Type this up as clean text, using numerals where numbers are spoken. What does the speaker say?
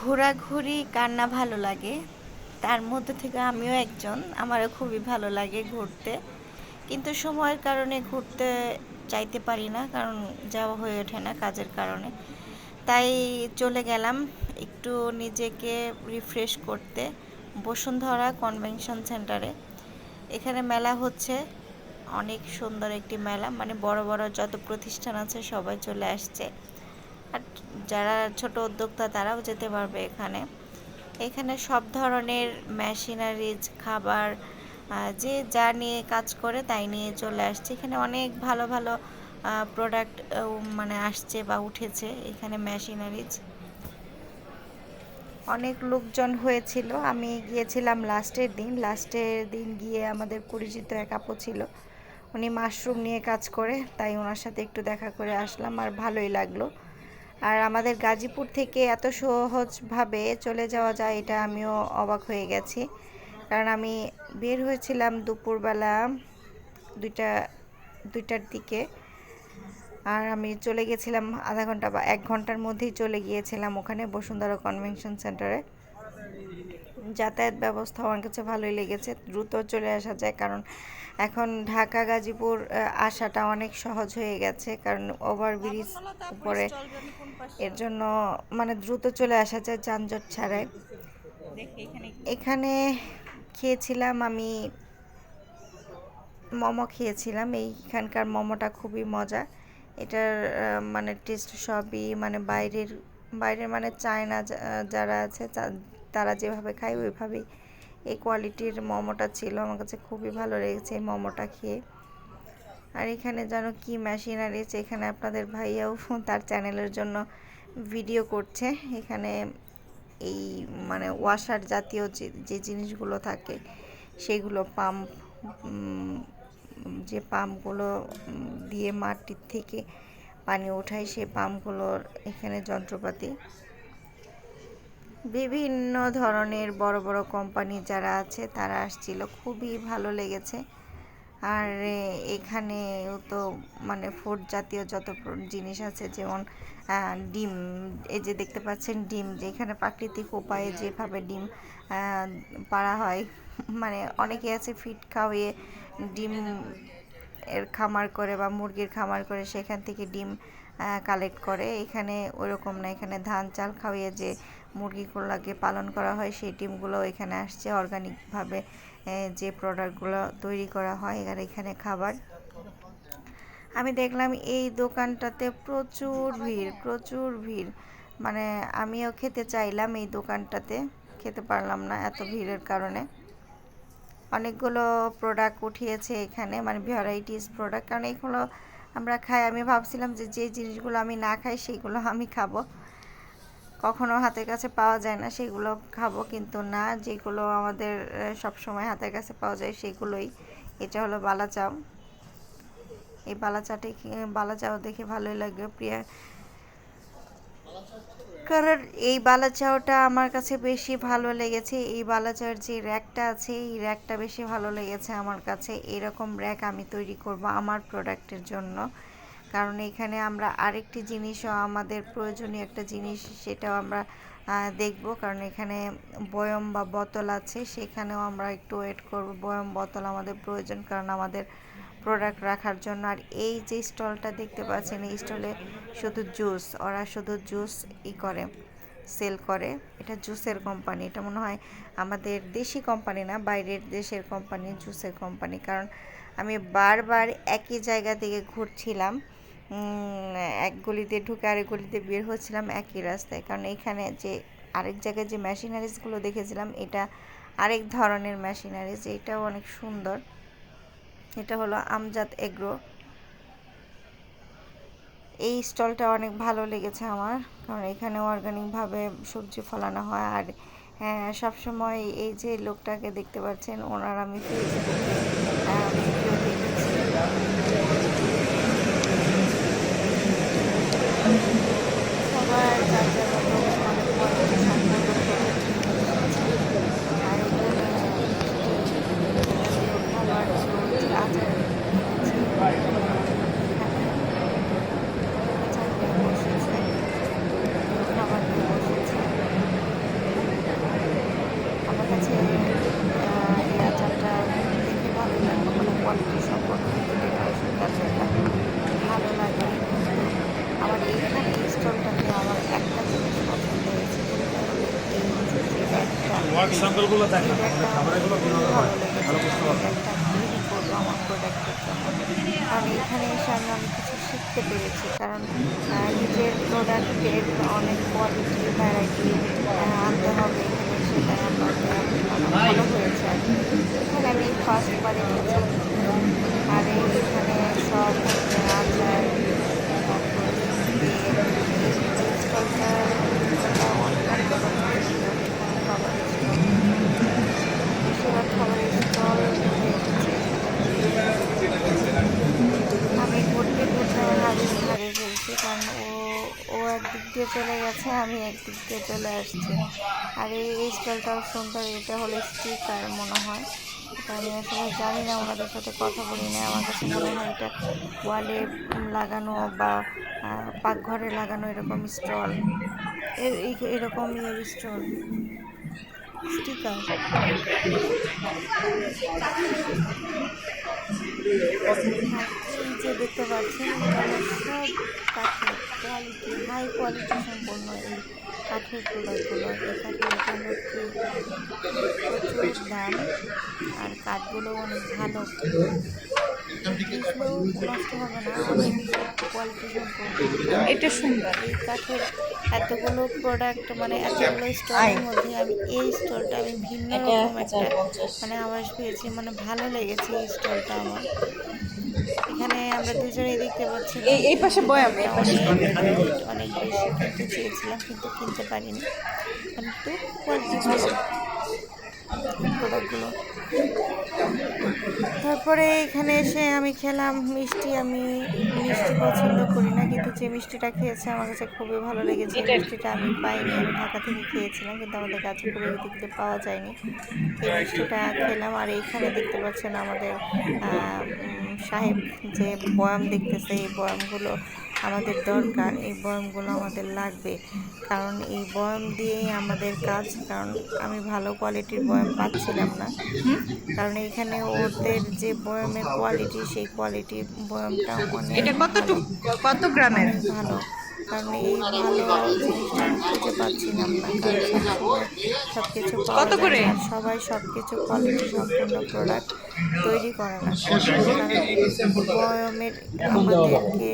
ঘোরাঘুরি কার না ভালো লাগে, তার মধ্যে থেকে আমিও একজন। আমারও খুবই ভালো লাগে ঘুরতে, কিন্তু সময়ের কারণে ঘুরতে চাইতে পারি না, কারণ যাওয়া হয়ে ওঠে না কাজের কারণে। তাই চলে গেলাম একটু নিজেকে রিফ্রেশ করতে বসুন্ধরা কনভেনশন সেন্টারে। এখানে মেলা হচ্ছে, অনেক সুন্দর একটি মেলা, মানে বড় বড় যত প্রতিষ্ঠান আছে সবাই চলে আসছে। আর যারা ছোট উদ্যোক্তা তারাও যেতে পারবে এখানে। এখানে সব ধরনের মেশিনারিজ, খাবার, যে যা নিয়ে কাজ করে তাই নিয়ে চলে আসছে। এখানে অনেক ভালো ভালো প্রোডাক্ট মানে আসছে বা উঠেছে এখানে মেশিনারিজ। অনেক লোকজন হয়েছিল। আমি গিয়েছিলাম লাস্টের দিন গিয়ে আমাদের পরিচিত এক আপু ছিল, উনি মাশরুম নিয়ে কাজ করে, তাই ওনার সাথে একটু দেখা করে আসলাম, আর ভালোই লাগলো। আর আমাদের গাজীপুর থেকে এত সহজভাবে চলে যাওয়া যায় এটা আমিও অবাক হয়ে গেছি, কারণ আমি বের হয়েছিলাম দুপুরবেলা 2টার দিকে, আর আমি চলে গেছিলাম আধা ঘন্টা বা 1 ঘন্টার মধ্যেই চলে গিয়েছিলাম ওখানে বসুন্ধরা কনভেনশন সেন্টারে। যাতায়াত ব্যবস্থা আমার কাছে ভালোই লেগেছে, দ্রুত চলে আসা যায়, কারণ এখন ঢাকা গাজীপুর আসাটা অনেক সহজ হয়ে গেছে, কারণ ওভারব্রিজ উপরে, এর জন্য মানে দ্রুত চলে আসা যায় যানজট ছাড়াই। এখানে খেয়েছিলাম আমি মোমো খেয়েছিলাম। এইখানকার মোমোটা খুবই মজা। এটার মানে টেস্ট সবই মানে বাইরের মানে চায়না যারা আছে তারা যেভাবে খায় ওইভাবেই এই কোয়ালিটির মোমোটা ছিল। আমার কাছে খুবই ভালো লেগেছে এই মোমোটা খেয়ে। আর এখানে যেন কি মেশিনারিজ, এখানে আপনাদের ভাইয়াও তার চ্যানেলের জন্য ভিডিও করছে। এখানে এই মানে ওয়াশার জাতীয় যে জিনিসগুলো থাকে সেগুলো, পাম্প, যে পাম্পগুলো দিয়ে মাটির থেকে পানি ওঠায়, সেই পাম্পগুলোর এখানে যন্ত্রপাতি। বিভিন্ন ধরনের বড় বড় কোম্পানি যারা আছে তারা আসছিল, খুবই ভালো লেগেছে। আর এখানেও তো মানে ফুড জাতীয় যত জিনিস আছে, যেমন ডিম, এই যে দেখতে পাচ্ছেন ডিম, যে এখানে প্রাকৃতিক উপায়ে যেভাবে ডিম পাড়া হয়, মানে অনেকে আছে ফিড খাওয়িয়ে ডিম এর খামার করে বা মুরগির খামার করে সেখান থেকে ডিম কালেক্ট করে। এখানে ওরকম না, এখানে ধান চাল খাওয়িয়ে যে মুরগিগুলোকে পালন করা হয় সেই ডিমগুলো এখানে আসছে অর্গানিকভাবে, যে প্রোডাক্টগুলো তৈরি করা হয় আর এখানে খাবার। আমি দেখলাম এই দোকানটাতে প্রচুর ভিড়, মানে আমিও খেতে চাইলাম এই দোকানটাতে, খেতে পারলাম না এত ভিড়ের কারণে। অনেকগুলো প্রোডাক্ট উঠিয়েছে এখানে, মানে ভ্যারাইটিস প্রোডাক্ট, কারণ এইগুলো আমরা খাই। আমি ভাবছিলাম যে জিনিসগুলো আমি না খাই সেইগুলো আমি খাবো, কখনো হাতের কাছে পাওয়া যায় না সেগুলো খাবো, কিন্তু না, যেগুলো আমাদের সব সময় হাতের কাছে পাওয়া যায় সেগুলোই। এটা হলো বালাচাও। এই বালাচাও দেখে ভালোই লাগে প্রিয়া, কারণ এই বালাচাওটা আমার কাছে বেশি ভালো লেগেছে। এই বালাচাওর যে র্যাকটা আছে, এই র্যাকটা বেশি ভালো লেগেছে আমার কাছে। এরকম র্যাক আমি তৈরি করব আমার প্রোডাক্টের জন্য, কারণ এখানে আমরা আরেকটি জিনিসও, আমাদের প্রয়োজনীয় একটা জিনিস, সেটাও আমরা দেখব, কারণ এখানে বয়ম বা বোতল আছে, সেখানেও আমরা একটু ওয়েট করব। বয়ম বোতল আমাদের প্রয়োজন, কারণ আমাদের প্রোডাক্ট রাখার জন্য। আর এই যে স্টলটা দেখতে পাচ্ছেন, এই স্টলে শুধু জুস, ওরা শুধু জুস সেল করে। এটা জুসের কোম্পানি, এটা মনে হয় আমাদের দেশি কোম্পানি না, বাইরের দেশের কোম্পানি, জুসের কোম্পানি। কারণ আমি বারবার একই জায়গা থেকে ঘুরছিলাম, এক গলিতে ঢুকে আরেক গলিতে বের হচ্ছিলাম একই রাস্তায়, কারণ এখানে যে আরেক জায়গায় যে মেশিনারিজগুলো দেখেছিলাম এটা আরেক ধরনের মেশিনারিজ, এটাও অনেক সুন্দর। এটা হলো আমজাদ এগ্রো। এই স্টলটা অনেক ভালো লেগেছে আমার, কারণ এখানে অর্গানিকভাবে সবজি ফলানো হয়। আর সবসময় এই যে লোকটাকে দেখতে পাচ্ছেন, ওনার আমি ফেসবুকে ভিডিও দেখেছি। সবার যার যার মতো অনেক মনোযোগ সম্পন্ন আর এখানে খাবার আচার বসেছে, খাবার নিয়ে বসেছে। স্যাম্পলগুলো এটা একটা আমার খুবই ভালো লেগেছে। এটা একটা তৈরি করবো আমার প্রোডাক্টের জন্য, কারণ এখানে এসে আমি অনেক কিছু শিখতে পেরেছি। কারণ নিজের প্রোডাক্টের অনেক কোয়ালিটি ভ্যারাইটি আনতে হবে এখানে, সেটাই আমাকে মানে ভালো হয়েছে আর কি। এখানে আমি ফার্স্টবার এসেছি, আর এখানে সব হচ্ছে আচার, তারপর তেল, এই স্টলটা অনেক ছিল। এখানে খাবারের স্টল, বেশিরভাগ খাবারের স্টল উঠে এসেছে এখানে। আমি ঘুরতে ঘুরতে আমার হাজবেন্ড হারিয়ে ফেলছি, কারণ ও একদিক দিয়ে চলে গেছে, আমি একদিক দিয়ে চলে আসছি। আর এই স্টলটাও সুন্দর, এটা হলো স্টিকার মনে হয়। এটা আমি আসলে জানি না, ওনাদের সাথে কথা বলি না। আমার কাছে মনে হয় এটা ওয়ালে লাগানো বা পাকঘরে লাগানো এরকম স্টল, এরকম ইয়ের স্টল, স্টিকার। আর এই যে দেখতে পাচ্ছেন, এগুলো সব কাঠের কোয়ালিটি, হাই কোয়ালিটি সম্পন্ন এই কাঠের প্রোডাক্টগুলো। এই কাঠের এখানে প্রচুর দাম, আর কাঠগুলো অনেক ভালো, পিছলেও নষ্ট হবে না, অনেক কোয়ালিটি সম্পন্ন। এটা সুন্দর। এই কাঠের এতগুলো প্রোডাক্ট, মানে এতগুলো স্টলের মধ্যে আমি এই স্টলটা আমি ভিন্ন রকম একটা মানে আওয়াজ পেয়েছি, মানে ভালো লেগেছে এই স্টলটা আমার। এখানে আমরা দুজনেই দেখতে পাচ্ছি এই পাশে বয়াম, এই পাশে অনেক বেশি কিনতে চেয়েছিলাম, কিন্তু কিনতে পারিনি, কিন্তু কোয়ালিটি ভালো প্রোডাক্টগুলো। তারপরে এখানে এসে আমি খেলাম মিষ্টি। আমি মিষ্টি পছন্দ করি না, কিন্তু যে মিষ্টিটা খেয়েছে আমার কাছে খুবই ভালো লেগেছে। এই মিষ্টিটা আমি পাইনি, আমি ঢাকা থেকে খেয়েছিলাম, কিন্তু আমাদের গাজীপুরের দিকে পাওয়া যায়নি। এই মিষ্টিটা খেলাম। আর এইখানে দেখতে পাচ্ছেন আমাদের সাহেব যে বয়াম দেখতেছে, এই বয়ামগুলো আমাদের দরকার, এই বয়ামগুলো আমাদের লাগবে, কারণ এই বয়াম দিয়েই আমাদের কাজ। কারণ আমি ভালো কোয়ালিটির বয়াম পাচ্ছিলাম না, কারণ এখানে ওদের যে বয়ামের কোয়ালিটি, সেই কোয়ালিটির বয়ামটা অনেক এটা কত গ্রামের? ভালো, কারণ এই ভালো জিনিসটা আমি খুঁজে পাচ্ছিলাম না, কারণ সব কিছু পাওয়া যায় না, সবাই সব কিছু কোয়ালিটি সম্পূর্ণ প্রোডাক্ট তৈরি করে না। কারণ বয়ামের আমাদেরকে